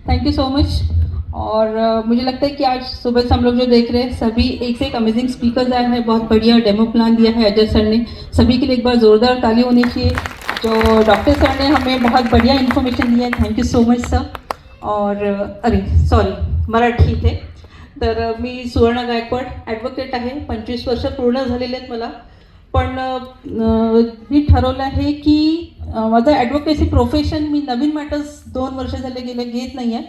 Thank you so much. और मुझे लगता है कि आज सुबह से हम लोग जो देख रहे हैं सभी एक से एक अमेजिंग स्पीकर्स आए हैं, बहुत बढ़िया डेमो प्लान दिया है अजय सर ने। सभी के लिए एक बार जोरदार ताली होनी चाहिए। जो डॉक्टर सर ने हमें बहुत बढ़िया इन्फॉर्मेशन दी है, thank you so much sir. और अरे सॉरी, मराठी थे तर मी सुवर्ण गायकवाड ॲडव्होकेट आहे। 25 वर्ष पूर्ण झालेले आहेत मला। पण मी ठरवलं आहे की माझं ॲडव्होकेसी प्रोफेशन मी नवीन मॅटर्स 2 वर्ष झाले गेले घेत नाही आहे।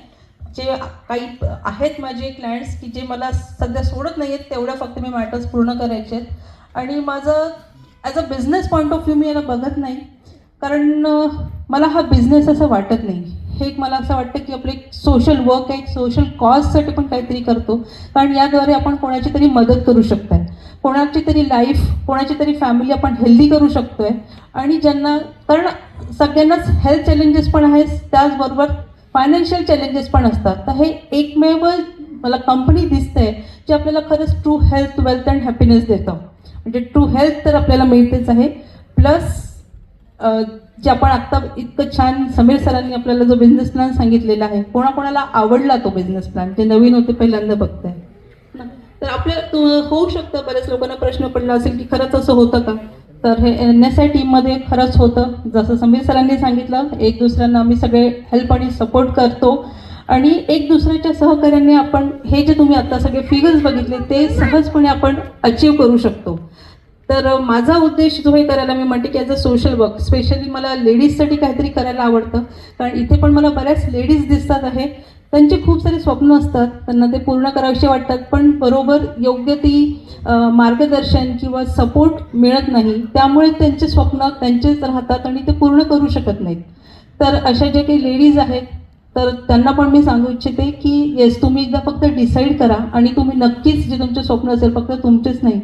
जे काही आहेत माझे क्लायंट्स की जे मला सध्या सोडत नाही आहेत तेवढं फक्त मी मॅटर्स पूर्ण करायचे आहेत। आणि माझं as a business point of view मी याला बघत नाही, कारण मला हा बिझनेस असं वाटत नाही। हे एक मला असं वाटतं की आपलं एक सोशल वर्क आहे, एक सोशल कॉजसाठी पण काहीतरी करतो, कारण याद्वारे आपण कोणाची तरी मदत करू शकतो आहे, कोणाची तरी लाईफ, कोणाची तरी फॅमिली आपण हेल्दी करू शकतो आहे। आणि ज्यांना, कारण सगळ्यांनाच हेल्थ चॅलेंजेस पण आहेत, त्याचबरोबर फायनान्शियल चॅलेंजेस पण असतात। तर हे एकमेव मला कंपनी दिसते जे आपल्याला खरंच true health, wealth and happiness देतं। म्हणजे ट्रू हेल्थ तर आपल्याला मिळतेच आहे, प्लस जे आपण आत्ता इतकं छान समीर सरांनी आपल्याला जो बिझनेस प्लॅन सांगितलेला आहे, कोणाकोणाला आवडला तो बिझनेस प्लॅन, जे नवीन होते पहिल्यांदा बघताय ना, तर आपल्या होऊ शकतं बऱ्याच लोकांना प्रश्न पडला असेल की खरंच असं होतं का। तर हे NSI टीममध्ये खरंच होतं, जसं समीर सरांनी सांगितलं, एक दुसऱ्यांना आम्ही सगळे हेल्प आणि सपोर्ट करतो आणि एक दुसऱ्याच्या सहकार्याने आपण हे जे तुम्ही आता सगळे फिगर्स बघितले ते सहजपणे आपण अचीव करू शकतो। तर माझा उद्देश जो हे करायला मी म्हणते की as a social work, specially मला लेडीजसाठी काहीतरी करायला आवडतं, कारण इथे पण मला बऱ्याच लेडीज दिसतात आहे, त्यांचे खूप सारे स्वप्न असतात, त्यांना ते पूर्ण करावेसे वाटतात, पण बरोबर योग्य ती मार्गदर्शन किंवा सपोर्ट मिळत नाही, त्यामुळे त्यांचे स्वप्न त्यांचेच राहतात आणि ते पूर्ण करू शकत नाहीत। तर अशा ज्या काही लेडीज आहेत तर त्यांना पण मी सांगू इच्छिते की येस, तुम्ही एकदा फक्त डिसाईड करा आणि तुम्ही नक्कीच जे तुमचे स्वप्न असेल, फक्त तुमचेच नाही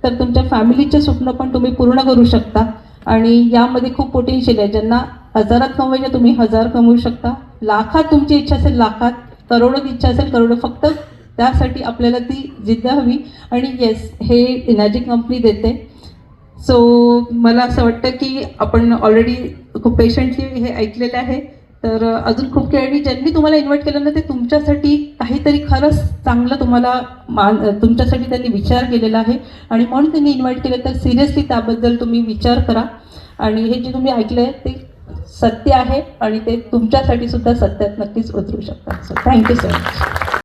तर तुमच्या फॅमिलीचे स्वप्न पण तुम्ही पूर्ण करू शकता। आणि यामध्ये खूप पोटेन्शियल आहे, ज्यांना हजारात कमवायचे तुम्ही 1000 कमवू शकता, लाखात तुमची इच्छा असेल लाखात, करोडोत इच्छा असेल करोडो, फक्त त्यासाठी आपल्याला ती जिद्द हवी। आणि येस, हे एनर्जी कंपनी देते। सो मला असं वाटतं की आपण ऑलरेडी खूप पेशंटली हे ऐकलेलं आहे, तर अजून खूप काही, आणि ज्यांनी तुम्हाला इन्व्हाइट केलं ना ते तुमच्यासाठी काहीतरी खरंच चांगलं तुम्हाला तुमच्यासाठी त्यांनी विचार केलेला आहे आणि म्हणून त्यांनी इन्व्हाइट केलं। तर सिरियसली त्याबद्दल तुम्ही विचार करा आणि हे जे तुम्ही ऐकलं आहे ते सत्य आहे आणि ते तुमच्यासाठी सुद्धा सत्यात नक्कीच उतरू शकतात। So thank you so much.